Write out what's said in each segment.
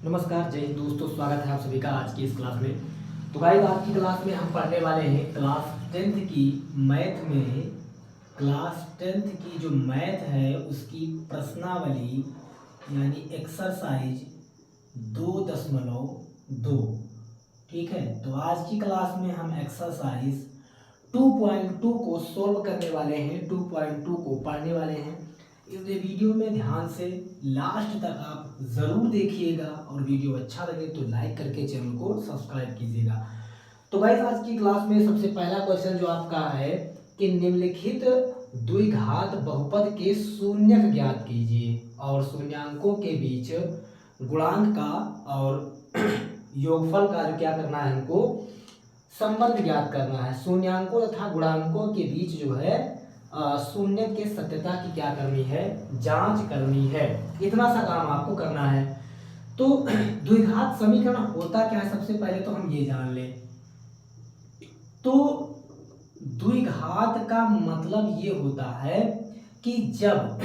नमस्कार, जय हिंद दोस्तों। स्वागत है आप सभी का आज की इस क्लास में। तो गाइस, आज की क्लास में हम पढ़ने वाले हैं क्लास 10th की मैथ में। क्लास 10th की जो मैथ है उसकी प्रश्नावली यानी एक्सरसाइज 2.2। ठीक है, तो आज की क्लास में हम एक्सरसाइज 2.2 को सोल्व करने वाले हैं, 2.2 को पढ़ने वाले हैं। इस वीडियो में ध्यान से लास्ट तक आप ज़रूर देखिएगा और वीडियो अच्छा लगे तो लाइक करके चैनल को सब्सक्राइब कीजिएगा। तो गाइस, आज की क्लास में सबसे पहला क्वेश्चन जो आपका है कि निम्नलिखित द्विघात बहुपद के शून्यक ज्ञात कीजिए और शून्यांकों के बीच गुणांक का और योगफल का क्या करना है, हमको संबंध ज्ञात करना है। शून्यांकों तथा गुणांकों के बीच जो है शून्य के सत्यता की क्या करनी है, जांच करनी है। इतना सा काम आपको करना है। तो द्विघात समीकरण होता क्या है, सबसे पहले तो हम ये जान लें। तो द्विघात का मतलब ये होता है कि जब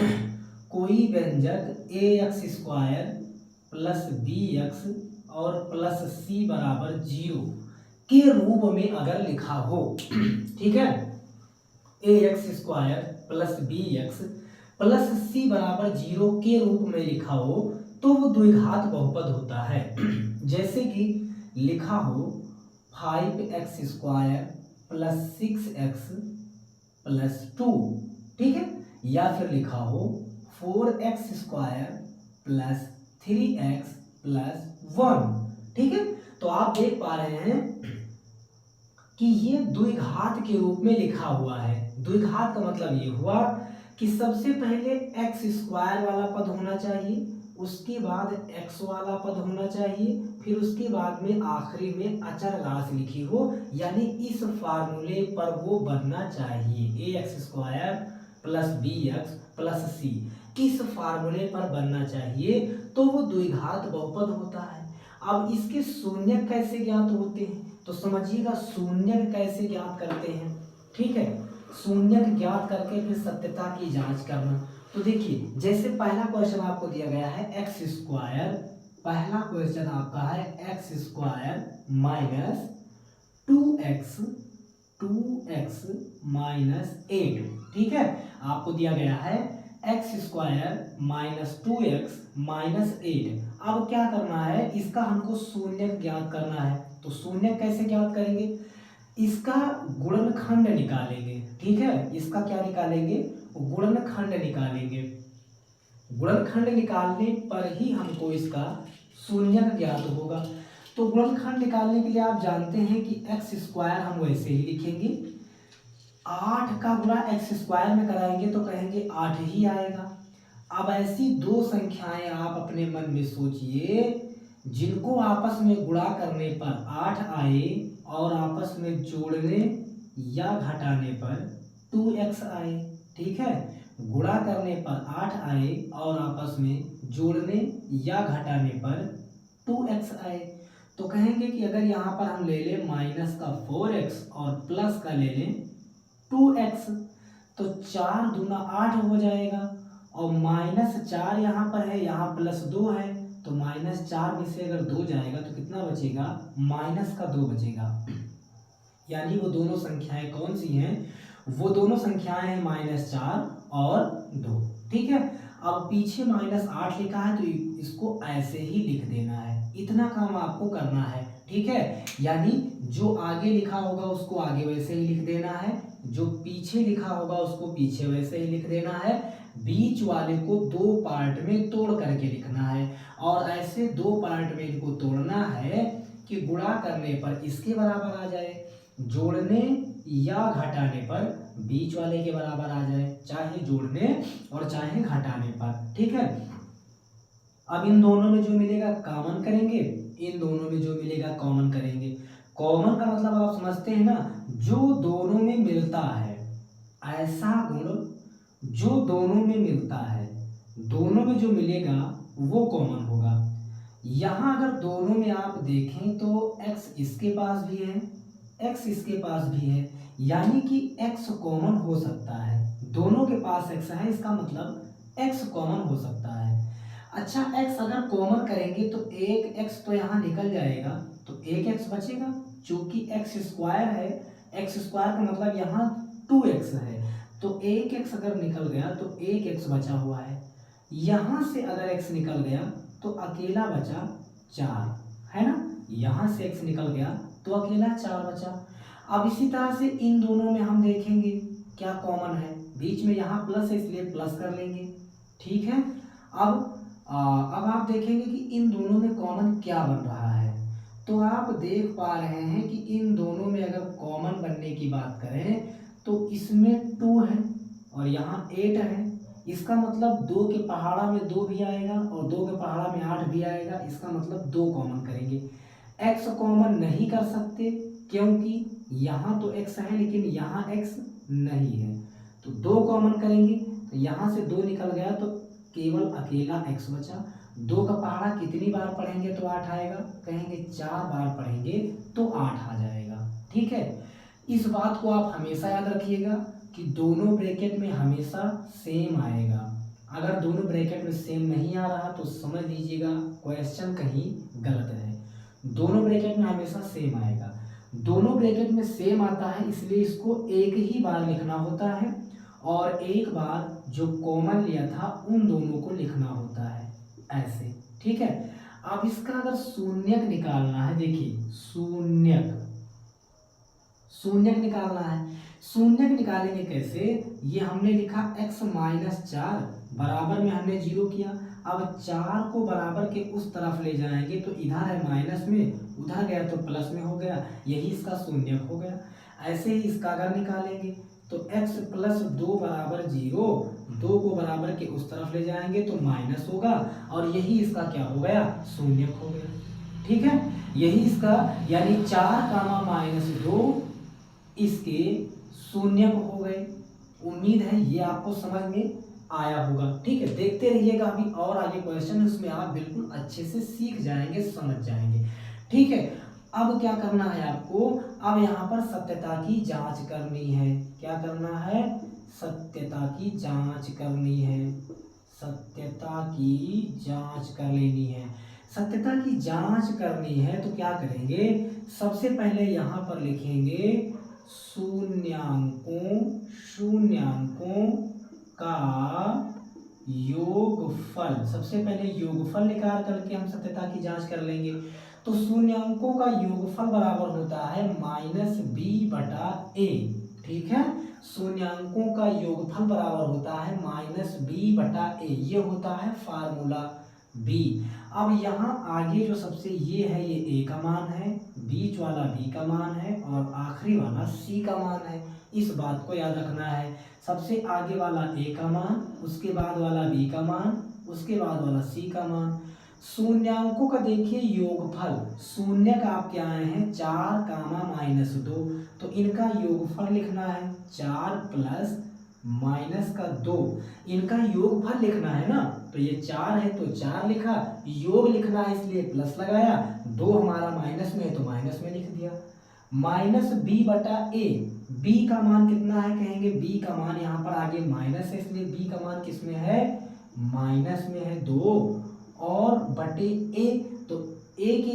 कोई व्यंजक ax² प्लस bx और प्लस c बराबर 0 के रूप में अगर लिखा हो, ठीक है, ax² plus bx plus c बराबर 0 के रूप में लिखा हो तो वो द्विघात बहुपद होता है। जैसे कि लिखा हो 5x² प्लस 6x प्लस 2, ठीक है, या फिर लिखा हो 4x² प्लस 3x प्लस 1, ठीक है। तो आप देख पा रहे हैं कि ये द्विघात के रूप में लिखा हुआ है। द्विघात का मतलब ये हुआ कि सबसे पहले x² वाला पद होना चाहिए, उसके बाद x वाला पद होना चाहिए, फिर उसके बाद में आखिरी में अचर राशि लिखी हो, यानी इस फार्मूले पर वो बनना चाहिए। ax² plus bx plus c इस फार्मूले पर बनना चाहिए तो वो द्विघात बहुपद होता है। अब इसके शून्य कैसे ज्ञात होते हैं तो समझिएगा, शून्य कैसे ज्ञात करते हैं, ठीक है। शून्य ज्ञात करके फिर सत्यता की जांच करना। तो देखिए, जैसे पहला क्वेश्चन आपको दिया गया है x², पहला क्वेश्चन आपका है x² माइनस 2x माइनस 8, ठीक है। आपको दिया गया है x² माइनस 2x माइनस 8। अब क्या करना है, इसका हमको शून्य ज्ञात करना है। तो शून्य कैसे ज्ञात करेंगे, इसका गुणनखंड निकालेंगे, ठीक है। इसका क्या निकालेंगे, गुणनखंड निकालेंगे। गुणनखंड निकालने पर ही हमको इसका शून्य ज्ञात होगा। तो गुणनखंड निकालने के लिए आप जानते हैं कि x² हम वैसे ही लिखेंगे, 8 का गुणा x² में कराएंगे तो कहेंगे 8 ही आएगा। अब ऐसी दो संख्याएं आप अपने मन में सोचिए जिनको आपस में गुणा करने पर 8 आए और आपस में जोड़ने या घटाने पर 2x आए, ठीक है। गुणा करने पर 8 आए और आपस में जोड़ने या घटाने पर 2x आए। तो कहेंगे कि अगर यहाँ पर हम ले लें माइनस का 4x और प्लस का ले लें 2x तो 4 दूना 8 हो जाएगा और -4 यहाँ पर है, यहाँ +2 है, तो -4 में से अगर 2 जाएगा तो कितना बचेगा, -2 बचेगा। यानी वो दोनों संख्याएं कौन सी हैं, वो दोनों संख्याएं हैं -4 और 2, ठीक है। अब पीछे -8 लिखा है तो इसको ऐसे ही लिख देना है। इतना काम आपको करना है, ठीक है। यानी जो आगे लिखा होगा उसको आगे वैसे ही लिख देना है, जो पीछे लिखा होगा उसको पीछे वैसे ही लिख देना है। बीच वाले को दो पार्ट में तोड़ करके लिखना है और ऐसे दो पार्ट में इनको तोड़ना है कि गुणा करने पर इसके बराबर आ जाए, जोड़ने या घटाने पर बीच वाले के बराबर आ जाए, चाहे जोड़ने और चाहे घटाने पर, ठीक है। अब इन दोनों में जो मिलेगा कॉमन करेंगे, इन दोनों में जो मिलेगा कॉमन करेंगे। कॉमन का मतलब आप समझते हैं ना, जो दोनों में मिलता है, ऐसा गुण जो दोनों में मिलता है, दोनों में जो मिलेगा वो कॉमन होगा। यहाँ अगर दोनों में आप देखें तो x इसके पास भी है, x इसके पास भी है, यानी कि x कॉमन हो सकता है। दोनों के पास x है, इसका मतलब x कॉमन हो सकता है। अच्छा x अगर कॉमन करेंगे तो एक x तो यहाँ निकल जाएगा, तो एक x बचेगा, क्योंकि x स्क्वायर है, x स्क्वायर का मतलब यहाँ 2x है, तो एक x अगर निकल गया तो एक x बचा हुआ है। यहाँ से अगर x निकल गया तो अकेला बचा 4, है ना, यहाँ से x निकल गया तो अकेला 4 बचा। अब इसी तरह से इन दोनों में हम देखेंगे क्या कॉमन है, बीच में यहाँ प्लस है इसलिए प्लस कर लेंगे, ठीक है। अब आप देखेंगे कि इन दोनों में कॉमन क्या बन रहा है, तो आप देख पा रहे हैं कि इन दोनों में अगर कॉमन बनने की बात करें तो इसमें 2 है और यहाँ 8 है, इसका मतलब 2 के पहाड़ा में 2 भी आएगा और 2 के पहाड़ा में 8 भी आएगा, इसका मतलब 2 कॉमन करेंगे। x कॉमन नहीं कर सकते क्योंकि यहाँ तो x है लेकिन यहाँ x नहीं है, तो 2 कॉमन करेंगे, तो यहाँ से 2 निकल गया तो केवल अकेला x बचा। 2 का पहाड़ा कितनी बार पढ़ेंगे तो 8 आएगा, कहेंगे 4 बार पढ़ेंगे तो 8 आ जाएगा, ठीक है। इस बात को आप हमेशा याद रखिएगा कि दोनों ब्रैकेट में हमेशा सेम आएगा। अगर दोनों ब्रैकेट में सेम नहीं आ रहा तो समझ लीजिएगा क्वेश्चन कहीं गलत है। दोनों ब्रैकेट में हमेशा सेम आएगा, दोनों ब्रैकेट में सेम आता है इसलिए इसको एक ही बार लिखना होता है और एक बार जो कॉमन लिया था उन दोनों को लिखना होता है ऐसे, ठीक है। अब इसका अगर शून्यक निकालना है, देखिए शून्यक निकालना है, शून्यक निकालेंगे कैसे, ये हमने लिखा x माइनस 4 बराबर में हमने 0 किया। अब 4 को बराबर के उस तरफ ले जाएंगे तो इधर है माइनस में, उधर गया तो प्लस में हो गया, यही इसका शून्यक हो गया। ऐसे ही इसका अगर निकालेंगे तो x प्लस 2 बराबर 0, 2 को बराबर के उस तरफ ले जाएंगे तो माइनस होगा और यही इसका क्या हो गया, शून्यक हो गया, ठीक है। यही इसका यानी 4 कामा माइनस 2 इसके शून्यक हो गए। उम्मीद है ये आपको समझ में आया होगा, ठीक है। देखते रहिएगा, अभी और आगे क्वेश्चन है उसमें आप बिल्कुल अच्छे से सीख जाएंगे, समझ जाएंगे, ठीक है। अब क्या करना है आपको, अब यहाँ पर सत्यता की जांच करनी है। क्या करना है, सत्यता की जांच करनी है, सत्यता की जांच कर लेनी है। सत्यता की जांच करनी है तो क्या करेंगे, सबसे पहले यहाँ पर लिखेंगे शून्यांकों का योगफल। सबसे पहले योगफल निकाल करके हम सत्यता की जांच कर लेंगे। तो शून्यांकों का योगफल बराबर होता है -b/a, ठीक है। शून्यांकों का योगफल बराबर होता है -b/a, ये होता है फार्मूला b। अब यहाँ आगे जो सबसे ये है ये a का मान है, बीच वाला b का मान है और आखिरी वाला c का मान है। इस बात को याद रखना है, सबसे आगे वाला a का मान, उसके बाद वाला b का मान, उसके बाद वाला c का मान। शून्यांकों का देखिए योगफल, शून्य का आपके आए हैं 4 कामा माइनस 2, तो इनका योगफल लिखना है 4 प्लस माइनस का 2, इनका योगफल लिखना है ना, तो ये 4 है तो 4 लिखा, योग लिखना है इसलिए प्लस लगाया, 2 हमारा माइनस में है तो माइनस में लिख दिया। -b/a, b का मान कितना है, कहेंगे b का मान यहाँ पर आगे माइनस है इसलिए b का मान किस में है, माइनस में है 2 और बटे a, तो a के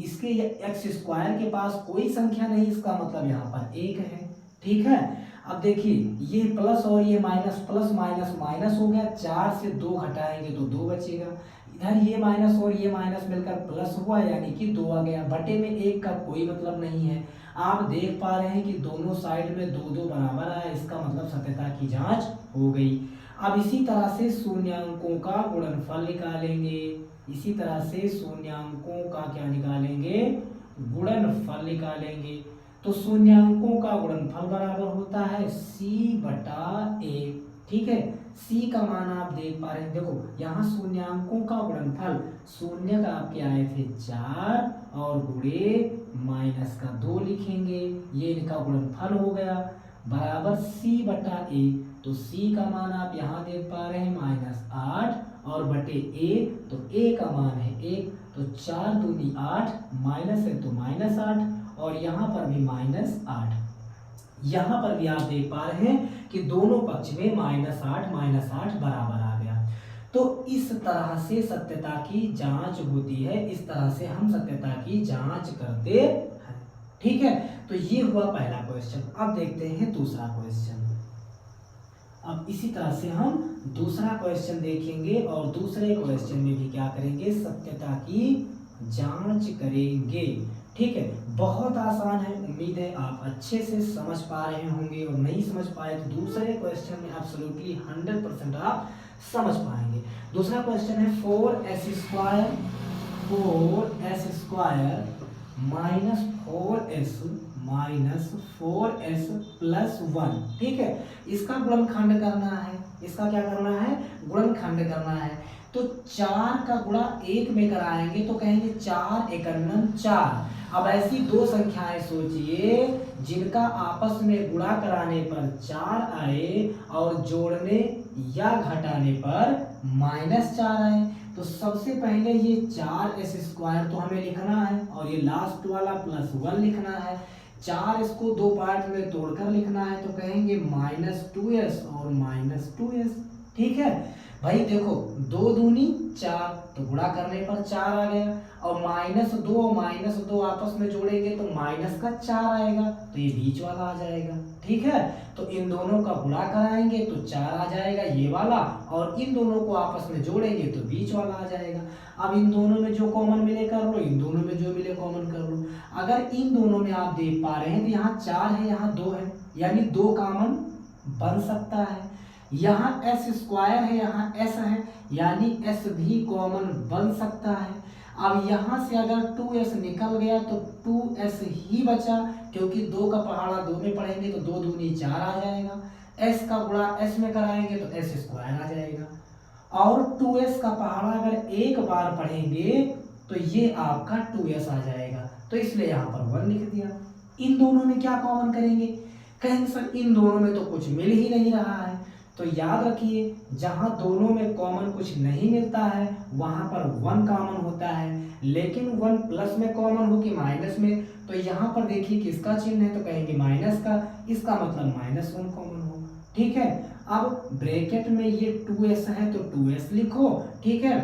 इसके एक्स स्क्वायर के पास कोई संख्या नहीं, इसका मतलब यहाँ पर 1 है, ठीक है। अब देखिए ये प्लस और ये माइनस, प्लस माइनस माइनस हो गया, 4 से 2 घटाएंगे तो 2 बचेगा, इधर ये माइनस और ये माइनस मिलकर प्लस हुआ यानी कि 2 आ गया, बटे में 1 का कोई मतलब नहीं है। आप देख पा रहे हैं कि दोनों साइड में 2 बराबर आया, इसका मतलब सत्यता की जांच हो गई। अब इसी तरह से शून्यांकों का गुणनफल निकालेंगे, इसी तरह से शून्यांकों का क्या निकालेंगे, गुणनफल निकालेंगे। तो शून्यांकों का गुणनफल बराबर होता है c/a, ठीक है। c का मान आप देख पा रहे हैं, देखो यहाँ शून्यांकों का गुणनफल, शून्य का आपके आए थे 4 और गुणे माइनस का 2 लिखेंगे, ये इनका गुणनफल हो गया बराबर c/a। तो c का मान आप यहाँ देख पा रहे हैं -8 और बटे a, तो a का मान है 1, तो 4 दूनी 8, माइनस है तो -8 और यहाँ पर भी -8। यहाँ पर भी आप देख पा रहे हैं कि दोनों पक्ष में -8 बराबर आ गया। तो इस तरह से सत्यता की जांच होती है, इस तरह से हम सत्यता की जांच करते हैं। ठीक है, तो ये हुआ पहला क्वेश्चन। अब देखते हैं दूसरा क्वेश्चन। अब इसी तरह से हम दूसरा क्वेश्चन देखेंगे और दूसरे क्वेश्चन में भी क्या करेंगे, सत्यता की जांच करेंगे। ठीक है, बहुत आसान है, उम्मीद है आप अच्छे से समझ पा रहे होंगे, और नहीं समझ पाए तो दूसरे क्वेश्चन में एब्सोल्युटली 100% आप समझ पाएंगे। दूसरा क्वेश्चन है 4s² माइनस 4s प्लस 1। ठीक है, इसका गुणनखंड करना है, इसका क्या करना है, गुणनखंड करना है। तो 4 का गुणा 1 में कराएंगे तो कहेंगे 4 एकम 4। अब ऐसी दो संख्याएं सोचिए जिनका आपस में गुणा कराने पर 4 आए और जोड़ने या घटाने पर -4 आए। तो सबसे पहले ये 4s² तो हमें लिखना है, और ये लास्ट वाला +1 लिखना है। 4 इसको दो पार्ट में तोड़कर लिखना है, तो कहेंगे -2s और -2s। ठीक है भाई, देखो 2 दूनी 4, तो गुणा करने पर 4 आ गया, और -2 और -2 आपस में जोड़ेंगे तो -4 आएगा, तो ये बीच वाला आ जाएगा। ठीक है, तो इन दोनों का गुणा कराएंगे तो 4 आ जाएगा ये वाला, और इन दोनों को आपस में जोड़ेंगे तो बीच वाला आ जाएगा। अब इन दोनों में जो कॉमन मिले कर लो, इन दोनों में जो मिले कॉमन कर लो। अगर इन दोनों में आप देख पा रहे हैं तो यहाँ 4 है, यहाँ 2 है, यानी 2 कॉमन बन सकता है। यहाँ s² है, यहाँ s है, यानी s भी कॉमन बन सकता है। अब यहाँ से अगर 2s निकल गया तो 2s ही बचा, क्योंकि 2 का पहाड़ा 2 में पढ़ेंगे तो 2 दूनी 4 आ जाएगा। s का गुणा s में कराएंगे तो s² आ जाएगा, और 2s का पहाड़ा अगर एक बार पढ़ेंगे तो ये आपका 2s आ जाएगा, तो इसलिए यहाँ पर 1 लिख दिया। इन दोनों में क्या कॉमन करेंगे, कहेंगे सर इन दोनों में तो कुछ मिल ही नहीं रहा है। तो याद रखिए, जहां दोनों में कॉमन कुछ नहीं मिलता है वहां पर 1 कॉमन होता है, लेकिन 1 प्लस में कॉमन हो कि माइनस में, तो यहाँ पर देखिए किसका चिन्ह है, तो कहेंगे माइनस का, इसका मतलब -1 कॉमन हो। ठीक है, अब ब्रैकेट में ये 2s है तो 2s लिखो। ठीक है,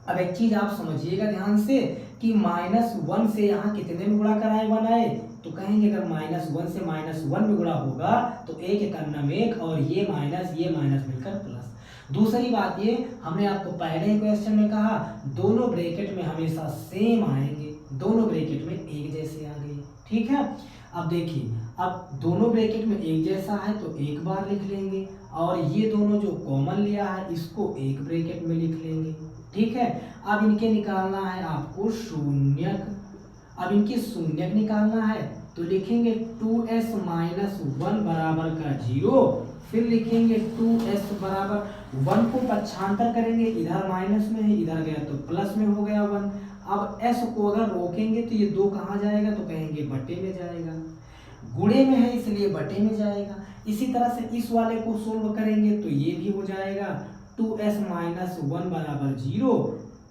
अब एक चीज आप समझिएगा ध्यान से कि -1 से यहाँ कितने में गुणा कराए 1 आए, तो कहेंगे अगर -1 से -1 में गुणा होगा तो 1 एकम 1, और ये माइनस मिलकर प्लस। दूसरी बात ये, हमने आपको पहले ही क्वेश्चन में कहा दोनों ब्रैकेट में हमेशा सेम आएंगे, दोनों ब्रैकेट में एक जैसे आ गए। ठीक है, अब देखिए, अब दोनों ब्रैकेट में एक जैसा है तो एक बार लिख लेंगे, और ये दोनों जो कॉमन लिया है इसको एक ब्रैकेट में लिख लेंगे। ठीक है, अब इनके निकालना है आपको शून्यक। अब इनके शून्यक निकालना है तो लिखेंगे 2s - 1 बराबर का 0, फिर लिखेंगे 2s बराबर 1 को पक्षांतर करेंगे, इधर माइनस में है, इधर गया तो प्लस में हो गया 1। अब s को अगर रोकेंगे तो ये 2 कहाँ जाएगा, तो कहेंगे बटे में जाएगा, गुणे में है इसलिए बटे में जाएगा। इसी तरह से इस वाले को सोल्व करेंगे तो ये भी हो जाएगा 2s - 1 बराबर 0,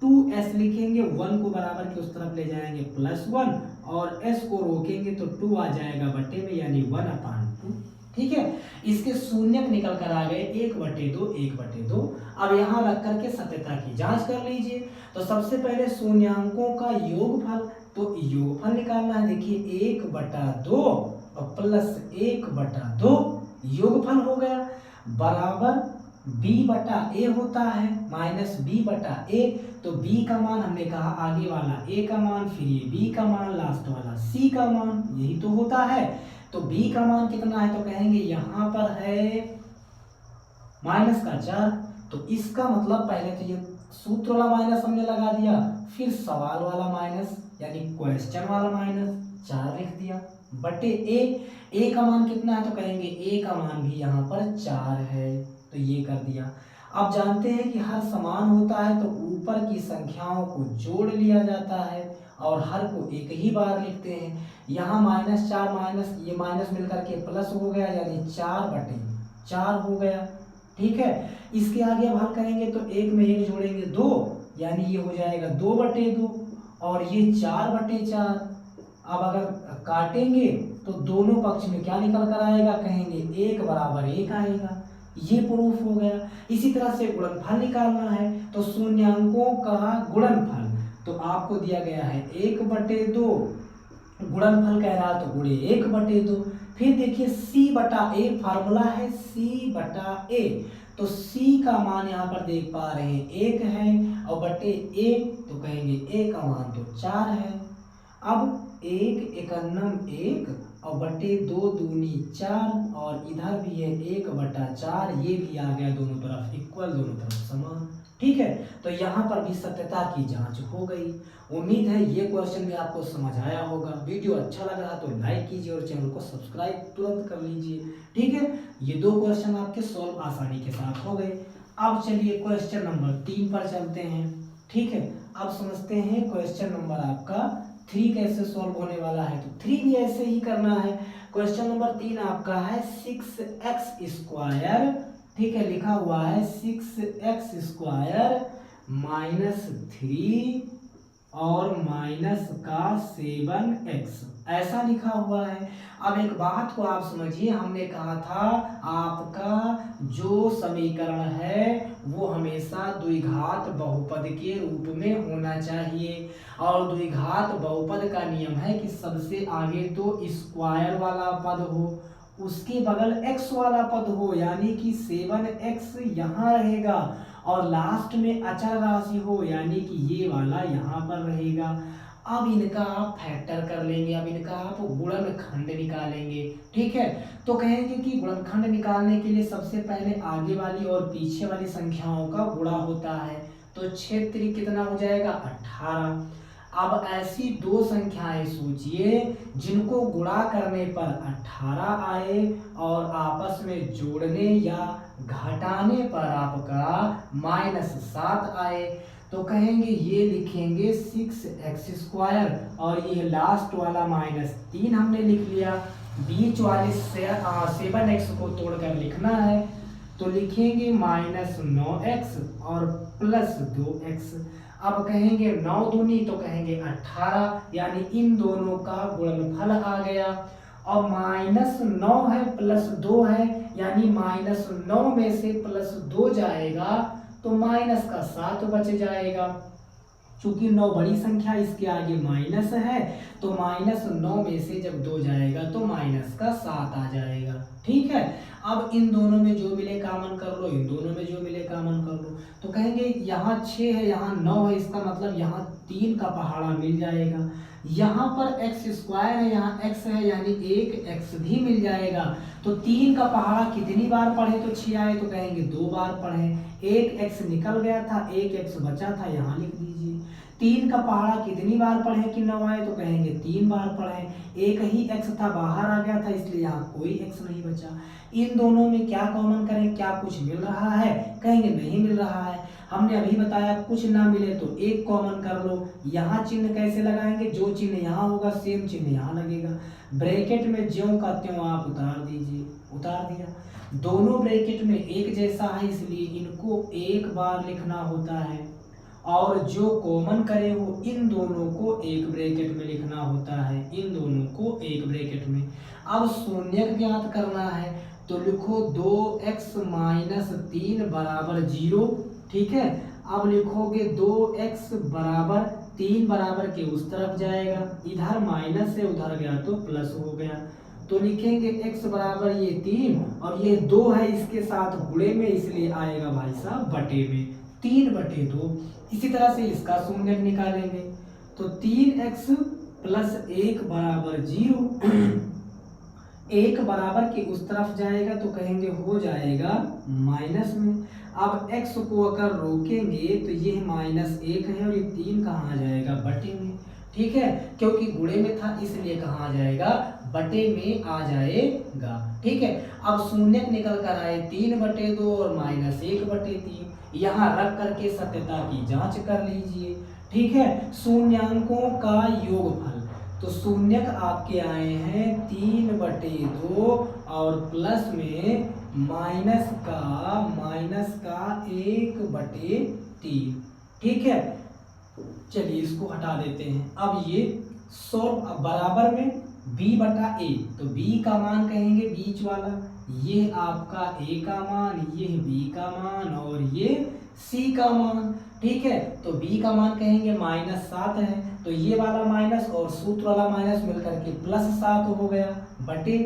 2s लिखेंगे, 1 को बराबर के उस तरफ ले जाएंगे +1, और s को रोकेंगे तो 2 आ जाएगा बटे में, यानी 1/2। ठीक है, इसके शून्यक निकल कर आ गए 1/2, 1/2। अब यहाँ रख करके सत्यता की जांच कर लीजिए। तो सबसे पहले शून्यांकों का योगफल, तो योगफल निकालना है। देखिए 1/2 और +1/2 योगफल हो गया, बराबर b/a होता है -b/a। तो b का मान हमने कहा आगे वाला a का मान, फिर ये b का मान, लास्ट वाला c का मान, यही तो होता है। तो b का मान कितना है, तो कहेंगे यहाँ पर है -4। तो इसका मतलब पहले तो ये सूत्र वाला माइनस हमने लगा दिया, फिर सवाल वाला माइनस यानी क्वेश्चन वाला -4 लिख दिया, बटे a का मान कितना है, तो कहेंगे a का मान भी यहाँ पर 4 है, तो ये कर दिया। अब जानते हैं कि हर समान होता है तो ऊपर की संख्याओं को जोड़ लिया जाता है और हर को एक ही बार लिखते हैं। यहाँ -4 माइनस ये माइनस मिलकर के प्लस हो गया, यानी 4/4 हो गया। ठीक है, इसके आगे अब हल करेंगे तो 1 में 1 जोड़ेंगे 2, यानी ये हो जाएगा 2/2, और ये 4/4। अब अगर काटेंगे तो दोनों पक्ष में क्या निकल कर आएगा, कहेंगे 1 बराबर 1 आएगा, ये प्रूफ हो गया। इसी तरह से गुणनफल निकालना है तो शून्याङ्कों का गुणनफल, तो आपको दिया गया है 1/2, गुणनफल कह रहा है तो गुणे 1/2। फिर देखिए c/a फार्मूला है c/a, तो c का मान यहाँ पर देख पा रहे हैं 1 है और बटे a तो कहेंगे a का मान तो 4 है। अब 1 एकन्नम 1 और बटे 2 दूनी 4 और इधर भी है 1/4, ये भी आ गया दोनों तरफ इक्वल, दोनों तरफ समान। ठीक है, तो यहाँ पर भी सत्यता की जांच हो गई। उम्मीद है ये क्वेश्चन भी आपको समझ आया होगा। वीडियो अच्छा लगा तो लाइक कीजिए और चैनल को सब्सक्राइब तुरंत कर लीजिए। ठीक है, ये 2 क्वेश्चन आपके सॉल्व आसानी के साथ हो गए। अब चलिए क्वेश्चन नंबर 3 पर चलते हैं। ठीक है, अब समझते हैं क्वेश्चन नंबर आपका 3 कैसे सॉल्व होने वाला है। तो 3 भी ऐसे ही करना है। क्वेश्चन नंबर 3 आपका है 6x², ठीक है, लिखा हुआ है 6x² -3 और माइनस का 7x, ऐसा लिखा हुआ है। अब एक बात को आप समझिए, हमने कहा था आपका जो समीकरण है वो हमेशा द्विघात बहुपद के रूप में होना चाहिए, और द्विघात बहुपद का नियम है कि सबसे आगे तो स्क्वायर वाला पद हो, उसके बगल x वाला पद हो, यानी कि 7x यहाँ रहेगा और लास्ट में अचर राशि हो, यानी कि ये वाला यहाँ पर रहेगा। अब इनका आप फैक्टर कर लेंगे, अब इनका आप गुणनखंड निकालेंगे। ठीक है, तो कहेंगे कि गुणनखंड निकालने के लिए सबसे पहले आगे वाली और पीछे वाली संख्याओं का गुणा होता है, तो 6 त्रिक कितना हो जाएगा 18। अब ऐसी 2 संख्याएं सोचिए जिनको गुणा करने पर 18 आए और आपस में जोड़ने या घटाने पर आपका -7 आए, तो कहेंगे ये लिखेंगे 6x² और ये लास्ट वाला -3 हमने लिख लिया। बीच वाले 7x को तोड़कर लिखना है, तो लिखेंगे -9x और +2x। अब कहेंगे 9 दूनी तो कहेंगे 18, यानी इन दोनों का गुणनफल आ गया। और -9 है +2 है, यानी -9 में से +2 जाएगा तो -7 बच जाएगा। चूंकि 9 बड़ी संख्या, इसके आगे माइनस है, तो -9 में से जब 2 जाएगा तो -7 आ जाएगा। ठीक है, अब इन दोनों में जो मिले कॉमन कर लो, इन दोनों में जो मिले कॉमन कर लो, तो कहेंगे यहाँ 6 है, यहाँ 9 है, इसका मतलब यहाँ 3 का पहाड़ा मिल जाएगा। यहाँ पर x² है, यहाँ x है, यानी 1x भी मिल जाएगा। तो 3 का पहाड़ा कितनी बार पढ़े तो 6 आए, तो कहेंगे 2 बार पढ़े। 1x निकल गया था, 1x बचा था, यहाँ लिख दीजिए। 3 का पहाड़ा कितनी बार पढ़े कि 9 आए, तो कहेंगे 3 बार पढ़े। एक ही x था, बाहर आ गया था, इसलिए यहाँ कोई x नहीं बचा। इन दोनों में क्या कॉमन करें, क्या कुछ मिल रहा है, कहेंगे नहीं मिल रहा है। हमने अभी बताया कुछ ना मिले तो एक कॉमन कर लो। यहाँ चिन्ह कैसे लगाएंगे, जो चिन्ह यहाँ होगा सेम चिन्ह यहाँ लगेगा। ब्रैकेट में ज्यों का त्यों आप उतार दीजिए, उतार दिया। दोनों ब्रैकेट में एक जैसा है, इसलिए इनको एक बार लिखना होता है, और जो कॉमन करे हो इन दोनों को एक ब्रैकेट में लिखना होता है, इन दोनों को एक ब्रैकेट में। अब शून्यक ज्ञात करना है, तो लिखो 2x - 3 = 0। ठीक है, अब लिखोगे 2x = 3 बराबर के उस तरफ जाएगा, इधर माइनस है, उधर गया तो प्लस हो गया। तो लिखेंगे x बराबर ये 3 और ये 2 है, इसके साथ गुणे में, इसलिए आएगा भाई साहब बटे में, 3/2। इसी तरह से इसका शून्यक निकालेंगे, तो 3x + 1 = 0। 1 बराबर के उस तरफ जाएगा तो कहेंगे हो जाएगा माइनस में। अब x को अगर रोकेंगे तो ये -1 है और ये 3 कहाँ आ जाएगा बटे में। ठीक है, क्योंकि गुणे में था इसलिए कहाँ आ जाएगा बटे में आ जाएगा। ठीक है, अब शून्यक निकल कर आए 3/2 और -1/3, यहाँ रख करके सत्यता की जांच कर लीजिए। ठीक है, शून्यांकों का योगफल, तो शून्यक आपके आए हैं 3/2 और प्लस में माइनस का 1/3। ठीक है, चलिए इसको हटा देते हैं। अब ये 100 बराबर में b/a, तो b का मान कहेंगे बीच वाला, ये आपका ए का मान, ये बी का मान और ये सी का मान। ठीक है, तो बी का मान कहेंगे -7 है, तो ये वाला माइनस और सूत्र वाला माइनस मिलकर के +7 हो गया, बटे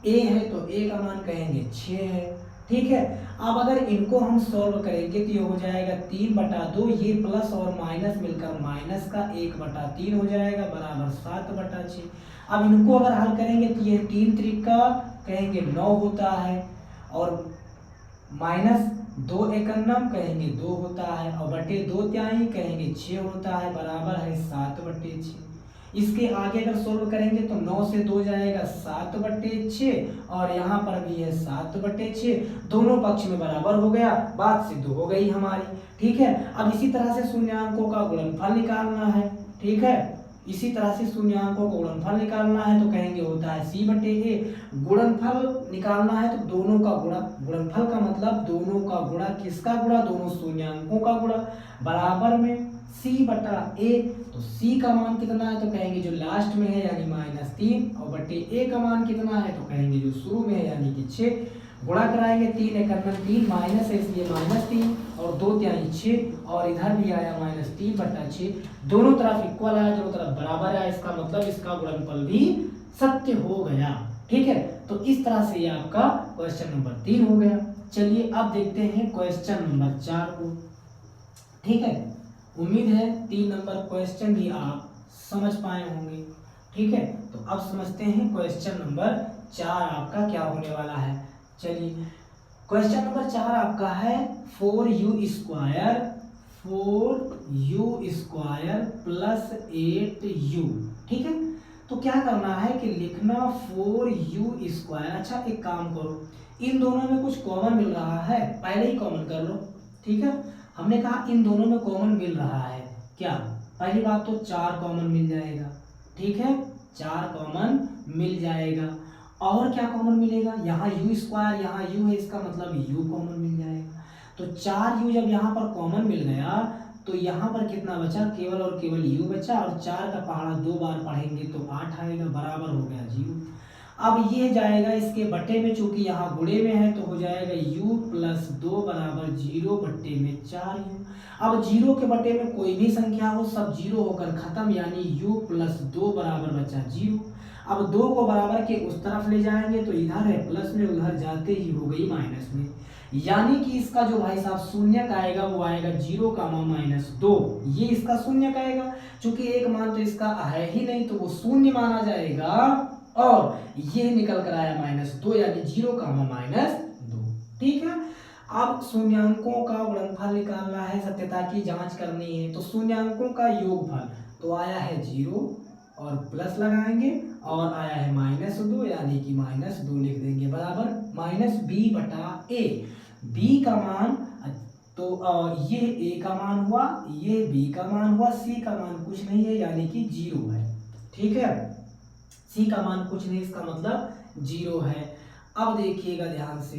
ए है तो ए का मान कहेंगे 6 है। ठीक है, अब अगर इनको हम सॉल्व करेंगे तो ये हो जाएगा 3/2, ये प्लस और माइनस मिलकर माइनस का 1/3 हो जाएगा बराबर 7/6। अब इनको अगर हल करेंगे तो ये 3 त्रिका कहेंगे 9 होता है और माइनस 2 एकन्नम कहेंगे 2 होता है और बटे 2 तिहाई कहेंगे 6 होता है बराबर है 7/6। इसके आगे अगर सोल्व करेंगे तो 9 से 2 जाएगा 7/6 और यहाँ पर भी है 7/6, दोनों पक्ष में बराबर हो गया, बात सिद्ध हो गई हमारी। ठीक है, अब इसी तरह से शून्यांकों का गुणनफल निकालना है। ठीक है, इसी तरह से शून्यांकों को गुणनफल निकालना है तो कहेंगे होता है c/a। गुणनफल निकालना है तो दोनों का गुणा, गुणनफल का मतलब दोनों का गुणा, किसका गुणा, दोनों शून्यांकों का गुणा, बराबर में c/a। तो c का मान कितना है तो कहेंगे जो लास्ट में है यानी -3 और बटे a का मान कितना है तो कहेंगे जो शुरू में है यानी कि 6। गुणा कराएंगे 3 एकन्नम 3 माइनस है इसलिए -3 और 2 तिहाई 6 और इधर भी आया -3/6, दोनों तरफ इक्वल आया, दोनों तरफ बराबर आया, इसका मतलब इसका गुणनफल भी सत्य हो गया। ठीक है, तो इस तरह से ये आपका क्वेश्चन नंबर 3 हो गया। चलिए अब देखते हैं क्वेश्चन नंबर 4 को। ठीक है, उम्मीद है 3 नंबर क्वेश्चन भी आप समझ पाए होंगे। ठीक है, तो अब समझते हैं क्वेश्चन नंबर 4 आपका क्या होने वाला है। चलिए, क्वेश्चन नंबर 4 आपका है 4u² प्लस 8u। ठीक है, तो क्या करना है कि लिखना 4u²। अच्छा एक काम करो, इन दोनों में कुछ कॉमन मिल रहा है, पहले ही कॉमन कर लो। ठीक है, हमने कहा इन दोनों में कॉमन मिल रहा है क्या, पहली बात तो 4 कॉमन मिल जाएगा। ठीक है, 4 कॉमन मिल जाएगा और क्या कॉमन मिलेगा, यहाँ u², यहाँ u है, इसका मतलब u कॉमन मिल जाएगा। तो 4u जब यहाँ पर कॉमन मिल गया तो यहाँ पर कितना बचा, केवल और केवल u बचा और 4 का पहाड़ा 2 बार पढ़ेंगे तो 8 आएगा, बराबर हो गया 0। अब ये जाएगा इसके बटे में, चूंकि यहाँ गुणे में है तो हो जाएगा u+2 बराबर 0/4u। अब 0 के बटे में कोई भी संख्या हो सब 0 होकर खत्म, यानी u+2 बराबर बचा 0। अब 2 को बराबर के उस तरफ ले जाएंगे तो इधर है प्लस में, उधर जाते ही हो गई माइनस में, यानी कि इसका जो भाई साहब शून्यक आएगा वो आएगा 0, -2। ये इसका शून्यक आएगा, चूंकि एक मान तो इसका है ही नहीं तो वो शून्य माना जाएगा और ये निकल कर आया -2 यानी 0, -2। ठीक है, अब शून्यांकों का गुणनफल निकालना है, सत्यता की जांच करनी है, तो शून्यांकों का योगफल तो आया है 0 और प्लस लगाएंगे और आया है -2 यानी कि -2 लिख देंगे बराबर -b/a। b का मान तो ये a का मान हुआ, ये b का मान हुआ, c का मान कुछ नहीं है यानी कि 0 है। ठीक है, c का मान कुछ नहीं, इसका मतलब 0 है। अब देखिएगा ध्यान से,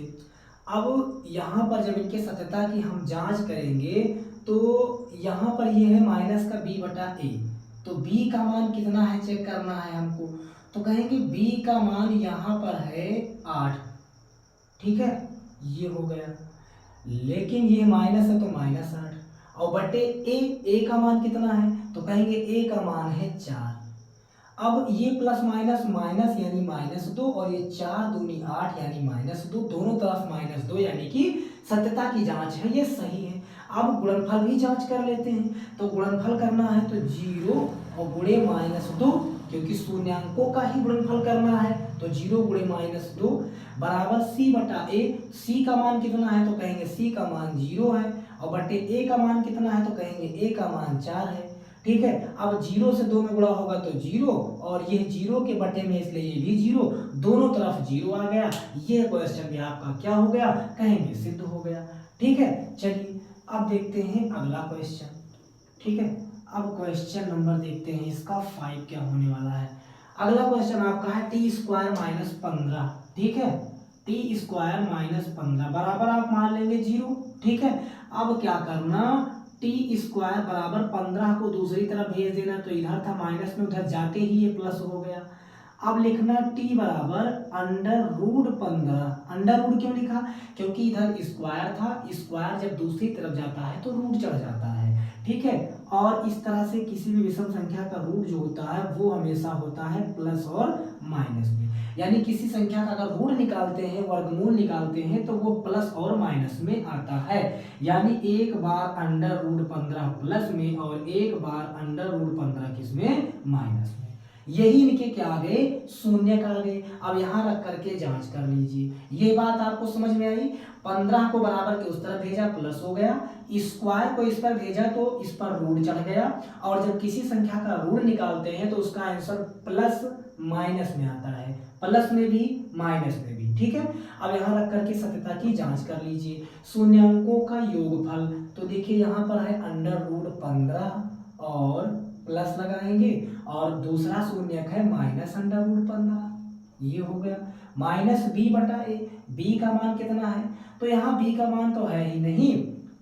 अब यहाँ पर जब इनके सत्यता की हम जांच करेंगे तो यहाँ पर ये है माइनस का b/a, तो b का मान कितना है चेक करना है हमको, तो कहेंगे b का मान यहाँ पर है 8। ठीक है, ये हो गया, लेकिन ये माइनस है तो -8 और बटे a का मान कितना है तो कहेंगे a का मान है 4। अब ये प्लस माइनस माइनस यानी -2 और ये 4 दूनी 8 यानी -2, दोनों तरफ -2 यानी कि सत्यता की जांच है, ये सही है। अब गुणनफल भी जांच कर लेते हैं, तो गुणनफल करना है तो 0 और गुणे -2, क्योंकि शून्यांकों का ही गुणनफल करना है तो 0 गुणे -2 बराबर c/a। c का मान कितना है तो कहेंगे c का मान 0 है और बटे a का मान कितना है तो कहेंगे a का मान 4 है। ठीक है, अब 0 से 2 में गुणा होगा तो 0 और ये 0 के बटे में इसलिए ये भी 0, दोनों तरफ 0 आ गया। ये क्वेश्चन भी आपका क्या हो गया, कहेंगे सिद्ध हो गया। ठीक है, चलिए अब देखते हैं अगला क्वेश्चन। ठीक है, अब क्वेश्चन नंबर देखते हैं इसका 5 क्या होने वाला है। अगला क्वेश्चन आपका है t² - 15। ठीक है, t² - 15 बराबर आप मान लेंगे 0। ठीक है, अब क्या करना, t² बराबर 15 को दूसरी तरफ भेज देना, तो इधर था माइनस में, उधर जाते ही ये प्लस हो गया। अब लिखना t बराबर √15। अंडर रूट क्यों लिखा? क्योंकि इधर स्क्वायर था, स्क्वायर जब दूसरी तरफ जाता है तो रूट चढ़ जाता है, ठीक है। और इस तरह से किसी भी विषम संख्या का रूट जो होता है वो हमेशा होता है प्लस और माइनस में। यानी किसी संख्या का अगर रूट निकालते हैं, वर्गमूल निकालते हैं, तो वो प्लस और माइनस में आता है। यानी एक बार √15 प्लस में और एक बार √15 किसमें? माइनस में। यही इनके क्या आ गए? शून्य का आ गए। अब यहाँ रख करके जांच कर लीजिए, ये बात आपको समझ में आई। 15 को बराबर के उस तरफ भेजा, प्लस हो गया। स्क्वायर को इस पर भेजा तो इस पर रूट चढ़ गया। और जब किसी संख्या का रूट निकालते हैं तो उसका आंसर प्लस माइनस में आता है, प्लस में भी माइनस में भी, ठीक है। अब यहाँ रख करके सत्यता की जांच कर लीजिए। शून्यांकों का योगफल, तो देखिए यहाँ पर है √15 और प्लस लगाएंगे और दूसरा शून्यक है -√15, ये हो गया। माइनस बी बटा ए, बी का मान कितना है? तो यहाँ बी का मान तो है ही नहीं,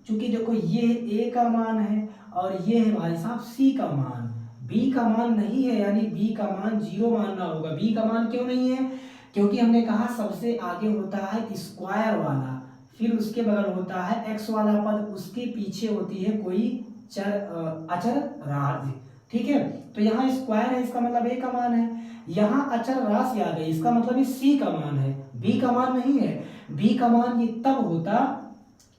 क्योंकि देखो ये ए का मान है और ये है भाई साहब सी का मान। बी का मान नहीं है, यानी बी का मान 0 मानना होगा। बी का मान क्यों नहीं है? क्योंकि हमने कहा सबसे आगे होता है स्क्वायर वाला, फिर उसके बगल होता है एक्स वाला पद, उसके पीछे होती है कोई अचर राशि, ठीक है। तो यहाँ स्क्वायर है, इसका मतलब ए का मान है। यहाँ अचर राशि आ गई, इसका मतलब ये सी का मान है, बी का मान नहीं है। बी का मान ये तब होता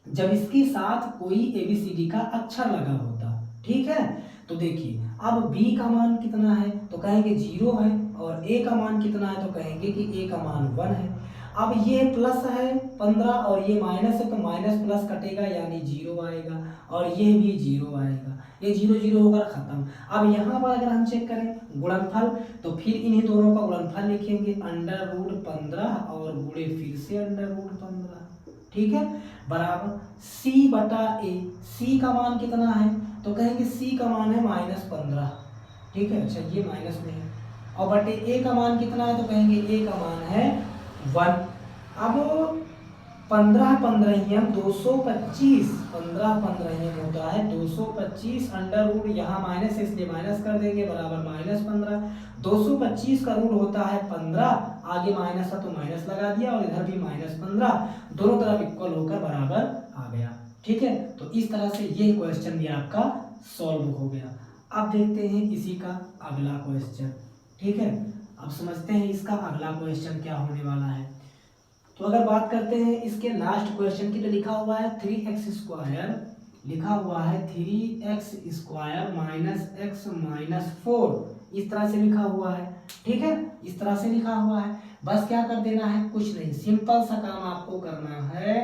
जब इसके साथ कोई एबीसीडी का अक्षर लगा होता, ठीक है। तो देखिए अब बी का मान कितना है? तो कहेंगे 0 है। और ए का मान कितना है? तो कहेंगे कि ए का मान 1 है। अब ये प्लस है 15 और ये माइनस है, तो माइनस प्लस कटेगा यानी 0 आएगा और ये भी 0 आएगा, ये 0 0 होकर खत्म। अब यहाँ पर अगर हम चेक करें गुणनफल, तो फिर इन्हीं दोनों का गुणनफल लिखेंगे √15 और गुणे फिर से √15, ठीक है, बराबर सी बटा ए। सी का मान कितना है? तो कहेंगे सी का मान है -15, ठीक है। अच्छा ये माइनस में है। और बटे ए का मान कितना है? तो कहेंगे ए का मान है 1। अब 15 15 225, 15 15 होता है 225 अंडर रूट, यहाँ माइनस है इसलिए माइनस कर देंगे, बराबर -15। 225 का रूट होता है 15, आगे माइनस है तो माइनस लगा दिया और इधर भी -15, दोनों तरफ इक्वल होकर बराबर आ गया, ठीक है। तो इस तरह से ये क्वेश्चन भी आपका सॉल्व हो गया। अब देखते हैं इसी का अगला क्वेश्चन, ठीक है। अब समझते हैं इसका अगला क्वेश्चन क्या होने वाला है। तो अगर बात करते हैं इसके लास्ट क्वेश्चन की, तो लिखा हुआ है 3x², लिखा हुआ है 3x² - x - 4, इस तरह से लिखा हुआ है, ठीक है, इस तरह से लिखा हुआ है। बस क्या कर देना है? कुछ नहीं, सिंपल सा काम आपको करना है,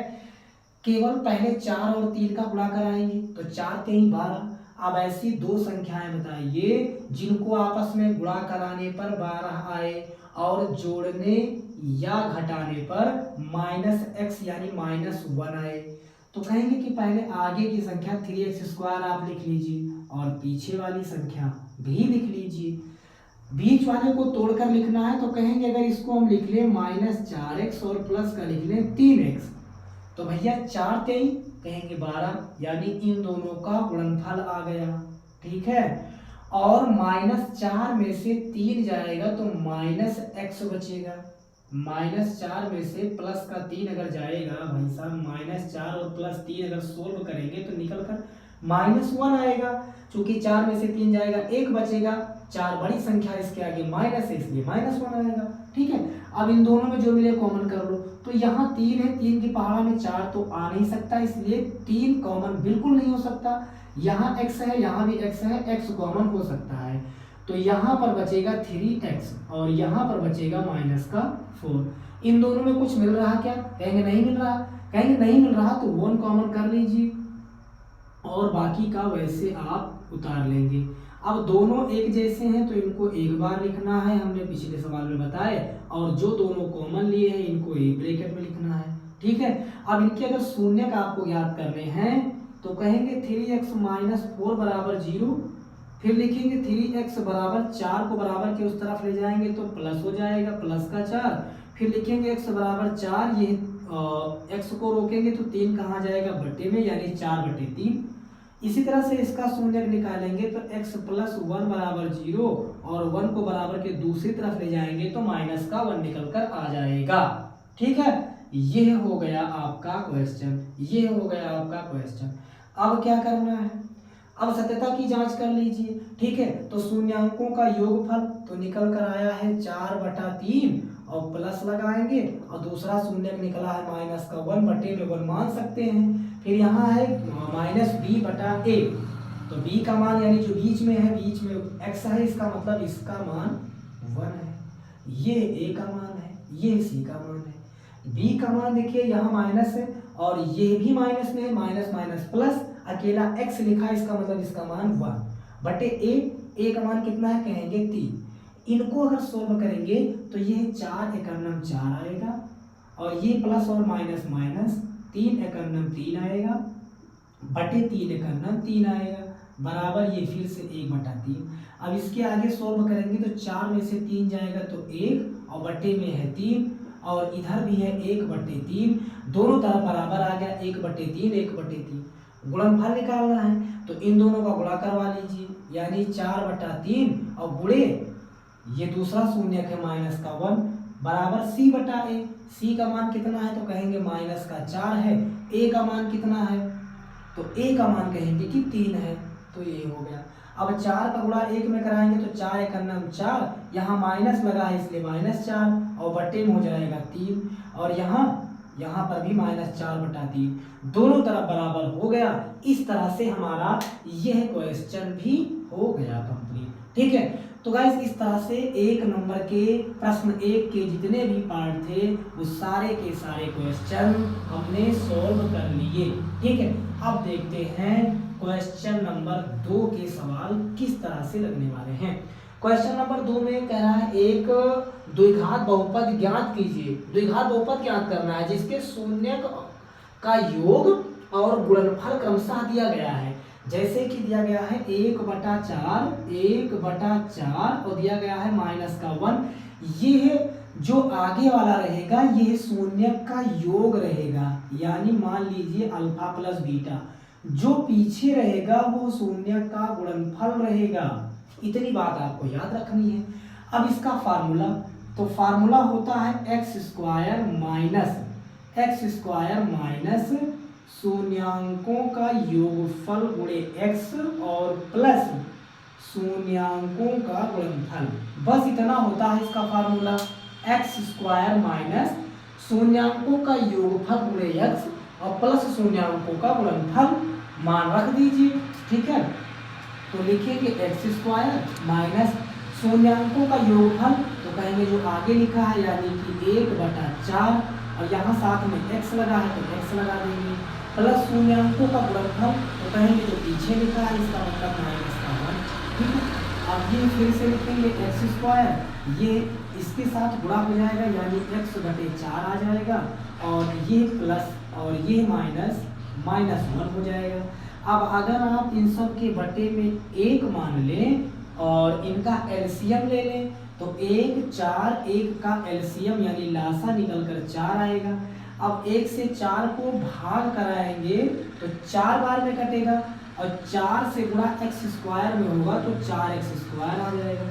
केवल पहले 4 और 3 का गुणा कराएंगे, तो 4 3 12। अब ऐसी दो संख्याएं बताइए जिनको आपस में गुणा कराने पर 12 आए और जोड़ने या घटाने पर -x यानी -1 आए। तो कहेंगे कि पहले आगे की संख्या 3x² आप लिख लीजिए और पीछे वाली संख्या भी लिख लीजिए। बीच वाले को तोड़कर लिखना है, तो कहेंगे अगर इसको हम लिख लें -4x और प्लस का लिख लें 3x, तो भैया 4 3 कहेंगे 12, यानी इन दोनों का गुणनफल आ गया, ठीक है। और -4 में से 3 जाएगा तो -x बचेगा, -4 में से प्लस का 3 अगर जाएगा भाई साहब, -4 और +3 अगर सोल्व करेंगे तो निकल कर -1 आएगा। चूंकि 4 में से 3 जाएगा 1 बचेगा, 4 बड़ी संख्या इसके आगे माइनस है इसलिए -1 आएगा, ठीक है। अब इन दोनों में जो मिले कॉमन कर लो, तो यहाँ 3 है, 3 की पहाड़ा में 4 तो आ नहीं सकता, इसलिए 3 कॉमन बिल्कुल नहीं हो सकता। यहाँ x है, यहाँ भी x है, x कॉमन हो सकता है, तो यहाँ पर बचेगा 3x और यहाँ पर बचेगा -4। इन दोनों में कुछ मिल रहा क्या? कहेंगे नहीं मिल रहा, कहेंगे नहीं मिल रहा तो 1 कॉमन कर लीजिए और बाकी का वैसे आप उतार लेंगे। अब दोनों एक जैसे हैं तो इनको एक बार लिखना है, हमने पिछले सवाल में बताए, और जो दोनों कॉमन लिए हैं इनको एक ब्रैकेट में लिखना है, ठीक है। अब इनके अगर शून्य का आपको याद करने हैं तो कहेंगे 3x - 4 बराबर 0, फिर लिखेंगे 3x बराबर 4 को बराबर के उस तरफ ले जाएंगे तो प्लस हो जाएगा, प्लस का 4, फिर लिखेंगे x बराबर 4, ये x को रोकेंगे तो 3 कहाँ जाएगा? बटे में, यानी 4/3, इसी तरह से इसका शून्य निकालेंगे तो x प्लस 1 बराबर 0 और 1 को बराबर के दूसरी तरफ ले जाएंगे तो माइनस का 1 निकल कर आ जाएगा। ठीक है, ये हो गया आपका क्वेश्चन, ये हो गया आपका क्वेश्चन। अब क्या करना है, अब सत्यता की जांच कर लीजिए। ठीक है, तो शून्यांकों का योगफल तो निकल कर आया है 4/3 और प्लस लगाएंगे और दूसरा शून्य निकला है माइनस का 1/1 मान सकते हैं। फिर यहाँ है माइनस b/a, तो b का मान यानी जो बीच में है, बीच में x है, इसका मतलब इसका मान 1 है, ये a का मान है, ये c का मान है। b का मान देखिए यहाँ माइनस है और ये भी माइनस में है, माइनस माइनस प्लस, अकेला x लिखा है, इसका मतलब इसका मान 1/a। a का मान कितना है कहेंगे 3। इनको अगर सोल्व करेंगे तो ये 4 एकम 4 आएगा और ये प्लस और माइनस माइनस 3 एकम 3 आएगा बटे 3 एकम 3 आएगा बराबर ये फिर से 1/3। अब इसके आगे सोल्व करेंगे तो 4 में से 3 जाएगा तो 1 और बटे में है 3 और इधर भी है 1/3, दोनों तरफ बराबर आ गया 1/3 1/3। गुणनफल निकालना है तो इन दोनों का गुणा करवा लीजिए, यानी 4/3 और गुणे ये दूसरा शून्य है माइनस का 1 बराबर c/a। c का मान कितना है तो कहेंगे माइनस का 4 है, a का मान कितना है तो a का मान कहेंगे कि 3 है, तो ये हो गया। अब 4 का गुणा 1 में कराएंगे तो 4 एकम 4, यहाँ माइनस लगा है इसलिए -4 और बटे में हो जाएगा 3 और यहाँ पर भी -4/3, दोनों तरफ बराबर हो गया। इस तरह से हमारा यह क्वेश्चन भी हो गया कंप्लीट। ठीक है, तो गाइस इस तरह से 1 नंबर के प्रश्न 1 के जितने भी पार्ट थे वो सारे के सारे क्वेश्चन हमने सॉल्व कर लिए। ठीक है, अब देखते हैं क्वेश्चन नंबर 2 के सवाल किस तरह से लगने वाले हैं। क्वेश्चन नंबर 2 में कह रहा है एक द्विघात बहुपद ज्ञात कीजिए। द्विघात बहुपद ज्ञात करना है जिसके शून्य का योग और गुणनफल क्रमशः दिया गया है। जैसे कि दिया गया है 1/4 और दिया गया है माइनस का 1। ये जो आगे वाला रहेगा ये शून्य का योग रहेगा, यानी मान लीजिए अल्फा प्लस बीटा। जो पीछे रहेगा वो शून्य का गुणनफल रहेगा। इतनी बात आपको याद रखनी है। अब इसका फार्मूला, तो फार्मूला होता है x स्क्वायर माइनस शून्यांकों का योगफल गुणे x और प्लस शून्यांकों का गुणनफल। बस इतना होता है इसका फार्मूला, x स्क्वायर माइनस शून्यांकों का योगफल गुणे x और प्लस शून्यांकों का गुणनफल मान रख दीजिए। ठीक है, तो लिखिए कि x स्क्वायर माइनस शून्यांकों का योगफल, तो कहेंगे जो आगे लिखा है यानी कि 1/4 और यहाँ साथ में x लगा है तो x लगा देंगे, प्लस शून्यांकों का गुणनफल, तो कहेंगे जो पीछे लिखा है इसका मतलब माइनस का 1। ठीक है, अब ये फिर से लिखेंगे x स्क्वायर, ये इसके साथ गुणा हो जाएगा यानी x/4 आ जाएगा और ये प्लस और ये माइनस -1 हो जाएगा। अब अगर आप इन सब के बटे में 1 मान लें और इनका एलसीएम ले लें तो 1 4 1 का एलसीएम यानी लासा निकल कर 4 आएगा। अब 1 से 4 को भाग कराएंगे तो 4 बार में कटेगा और 4 से गुणा x स्क्वायर में होगा तो 4x स्क्वायर आ जाएगा।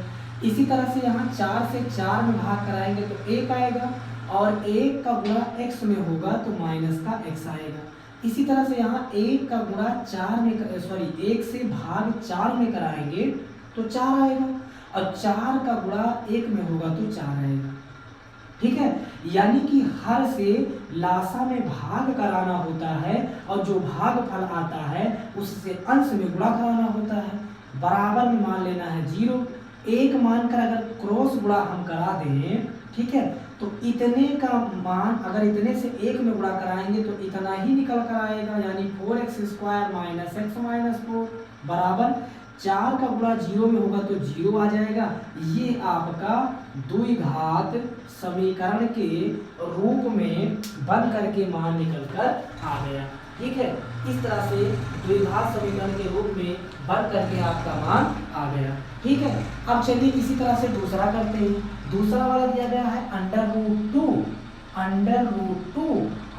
इसी तरह से यहाँ 4 से 4 में भाग कराएंगे तो 1 आएगा और 1 का गुणा x में होगा तो माइनस का x आएगा। इसी तरह से यहाँ 1 का गुणा 1 से भाग 4 में कराएंगे तो 4 आएगा और 4 का गुणा 1 में होगा तो 4 आएगा। ठीक है, यानी कि हर से लासा में भाग कराना होता है और जो भागफल आता है उससे अंश में गुणा कराना होता है। बराबर में मान लेना है 0। 1 मानकर अगर क्रॉस गुणा हम करा दें, ठीक है, तो इतने का मान अगर इतने से 1 में गुणा कराएंगे तो इतना ही निकल कर आएगा यानी 4x square minus x minus 4 बराबर 4 का गुणा 0 में होगा तो 0 आ जाएगा। ये आपका द्विघात समीकरण के रूप में बन करके मान निकल कर आ गया। ठीक है, इस तरह से द्विघात समीकरण के रूप में बन करके आपका मान आ गया। ठीक है, अब चलिए इसी तरह से दूसरा करते हैं। दूसरा वाला दिया गया है √2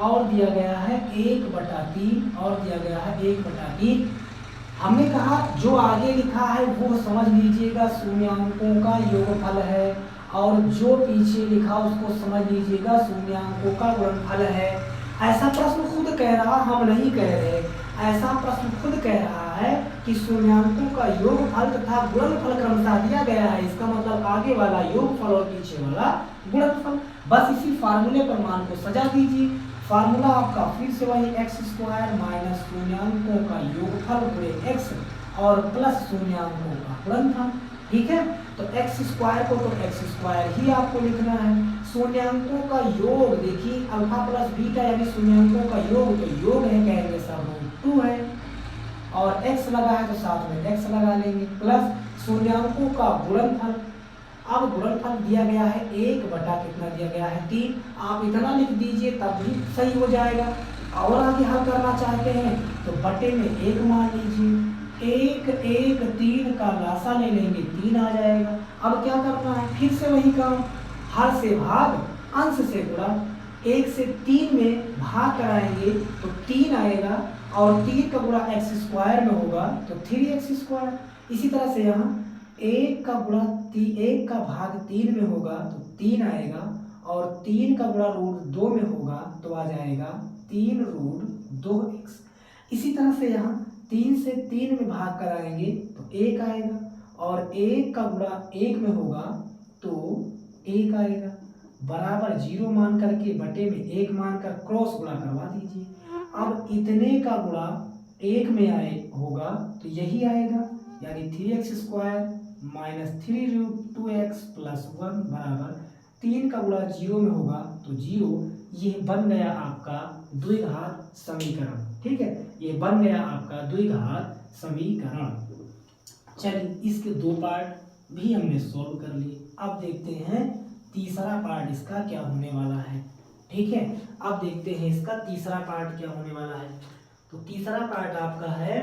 और दिया गया है 1/3 और दिया गया है 1/3। हमने कहा जो आगे लिखा है वो समझ लीजिएगा शून्याङ्कों का योगफल है, और जो पीछे लिखा उसको समझ लीजिएगा शून्याङ्कों का गुणनफल है। ऐसा प्रश्न खुद कह रहा, हम नहीं कह रहे, ऐसा प्रश्न खुद कह रहा है कि शून्याङ्कों का योगफल तथा गुणनफल क्रमशः दिया गया है। इसका मतलब आगे वाला योगफल और पीछे वाला गुणनफल। बस इसी फार्मूले पर मान को सजा दीजिए। फार्मूला आपका फिर से वही x² माइनस शून्याङ्कों का योगफल गुणे x और प्लस शून्याङ्कों का गुणनफल। ठीक है, तो x² को तो x² ही आपको लिखना है। शून्याङ्कों का योग देखिए अल्फा प्लस बीटा यानी शून्याङ्कों का योग, तो योग है कहेंगे सब 2 है, और x लगा है तो साथ में x लगा लेंगे, प्लस शून्याङ्कों का गुणनफल। अब गुणनफल दिया गया है 1 बटा कितना दिया गया है 3। आप इतना लिख दीजिए तब भी सही हो जाएगा। और आगे हल करना चाहते हैं तो बटे में 1 मान लीजिए, 1 1 3 का लासा ले लेंगे 3 आ जाएगा। अब क्या करना है, फिर से वही काम, हर से भाग अंश से गुणा, 1 से 3 में भाग कराएंगे तो 3 आएगा, और 3 का गुणा x² में होगा तो 3x²। इसी तरह से यहाँ 1 का गुणा 1 का भाग 3 में होगा तो 3 आएगा, और 3 का गुणा √2 में होगा तो आ जाएगा 3 √2x। इसी तरह से यहाँ 3 से 3 में भाग कराएंगे तो 1 आएगा, और 1 का गुणा 1 में होगा तो 1 आएगा, बराबर 0 मान करके बटे में 1 मान कर क्रॉस गुणा करवा दीजिए। अब इतने का गुणा 1 में आए होगा तो यही आएगा, यानी 3x² माइनस 3√2x प्लस 1 बराबर 3 का गुणा 0 में होगा तो 0। ये बन गया आपका द्विघात समीकरण। ठीक है, ये बन गया आपका द्विघात समीकरण। चलिए इसके 2 पार्ट भी हमने सॉल्व कर लिए। अब देखते हैं तीसरा पार्ट इसका क्या होने वाला है। ठीक है, अब देखते हैं इसका तीसरा पार्ट क्या होने वाला है। तो तीसरा पार्ट आपका है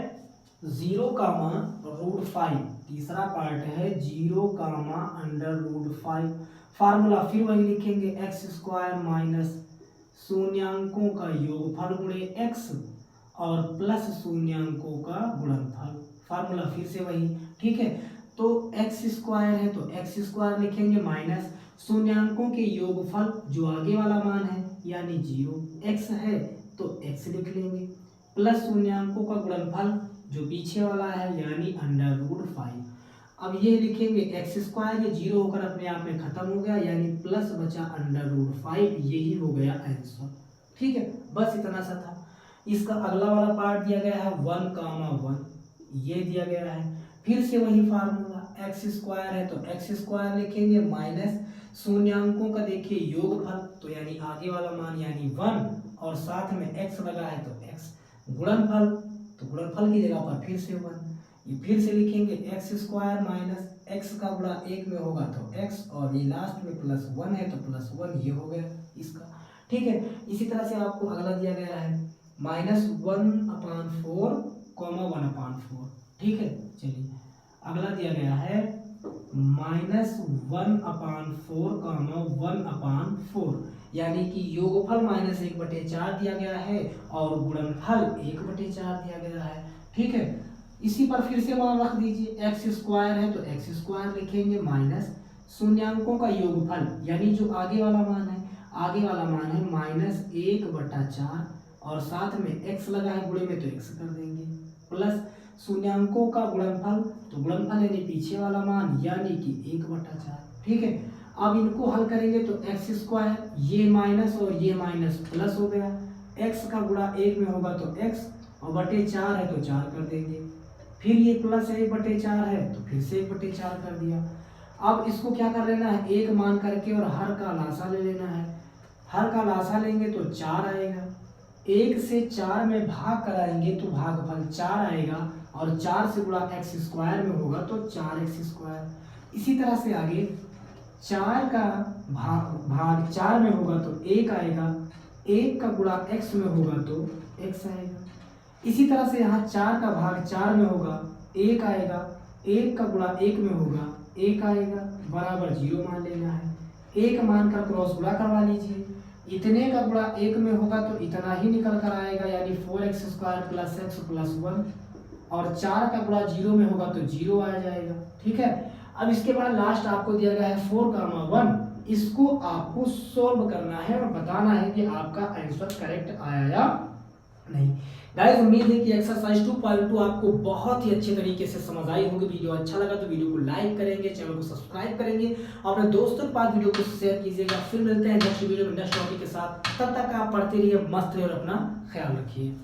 0, √5। तीसरा पार्ट है 0, √5। फार्मूला फिर वही लिखेंगे x² माइनस शून्याङ्कों का योगफल गुणे x और प्लस शून्याङ्कों का गुणनफल। फार्मूला फिर से वही। ठीक है, तो x² है तो x² लिखेंगे माइनस शून्याङ्कों के योगफल जो आगे वाला मान है यानी 0, x है तो x लिख लेंगे, प्लस शून्याङ्कों का गुणनफल जो पीछे वाला है यानी √5। अब ये लिखेंगे x², ये 0 होकर अपने आप में खत्म हो गया, यानी प्लस बचा √5, यही हो गया आंसर। ठीक है, बस इतना सा था। इसका अगला वाला पार्ट दिया गया है 1, ये दिया गया है। फिर से वही फार्मूला, x² है तो x² लिखेंगे माइनस शून्याङ्कों का देखिए योगफल तो यानी आगे वाला मान यानी 1, और साथ में x लगा है तो x, गुणनफल तो गुणनफल की जगह पर फिर से 1। ये फिर से लिखेंगे x² माइनस x का गुणा 1 में होगा तो x, और ये लास्ट में प्लस 1 है तो प्लस 1, ये हो गया इसका। ठीक है, इसी तरह से आपको अगला दिया गया है -1/4, 1/4। ठीक है, चलिए अगला दिया गया है -1/4, 1/4, यानी कि योगफल -1/4 दिया गया है और गुणनफल 1/4 दिया गया है। ठीक है, इसी पर फिर से मान रख दीजिए, x² है तो x² लिखेंगे माइनस शून्याङ्कों का योगफल यानी जो आगे वाला मान है, आगे वाला मान है -1/4, और साथ में x लगा है गुणे में तो x कर देंगे, प्लस शून्याङ्कों का गुणनफल तो गुणनफल यानी पीछे वाला मान यानी कि 1/4। ठीक है, अब इनको हल करेंगे तो x², ये माइनस और ये माइनस प्लस हो गया, x का गुणा 1 में होगा तो x, और बटे 4 है तो 4 कर देंगे, फिर ये प्लस है 1/4 है तो फिर से 1/4 कर दिया। अब इसको क्या कर लेना है, 1 मान करके और हर का लासा ले लेना है। हर का लासा लेंगे तो 4 आएगा, 1 से 4 में भाग कराएंगे तो भागफल 4 आएगा, और 4 से गुणा x² में होगा तो 4x²। इसी तरह से आगे 4 का भाग 4 में होगा तो 1 आएगा, 1 का गुणा x में होगा तो x आएगा। इसी तरह से यहाँ 4 का भाग 4 में होगा 1 आएगा, 1 का गुणा 1 में होगा 1 आएगा, बराबर 0 मान लेना है। 1 मान कर क्रॉस गुणा करवा लीजिए, इतने का गुणा 1 में होगा तो इतना ही निकल कर आएगा, यानी 4x² + x + 1 और 4 का गुणा 0 में होगा तो 0 आ जाएगा। ठीक है, अब इसके बाद लास्ट आपको दिया गया है 4, 1, इसको आपको सोल्व करना है और बताना है कि आपका आंसर करेक्ट आया या नहीं। गाइस उम्मीद है कि एक्सरसाइज 2.2 आपको बहुत ही अच्छे तरीके से समझ आई होगी। वीडियो अच्छा लगा तो वीडियो को लाइक करेंगे, चैनल को सब्सक्राइब करेंगे और अपने दोस्तों के पास वीडियो को शेयर कीजिएगा। फिर मिलते हैं नेक्स्ट वीडियो में नेक्स्ट टॉपिक के साथ। तब तक आप पढ़ते रहिए, मस्त रहिए और अपना ख्याल रखिए।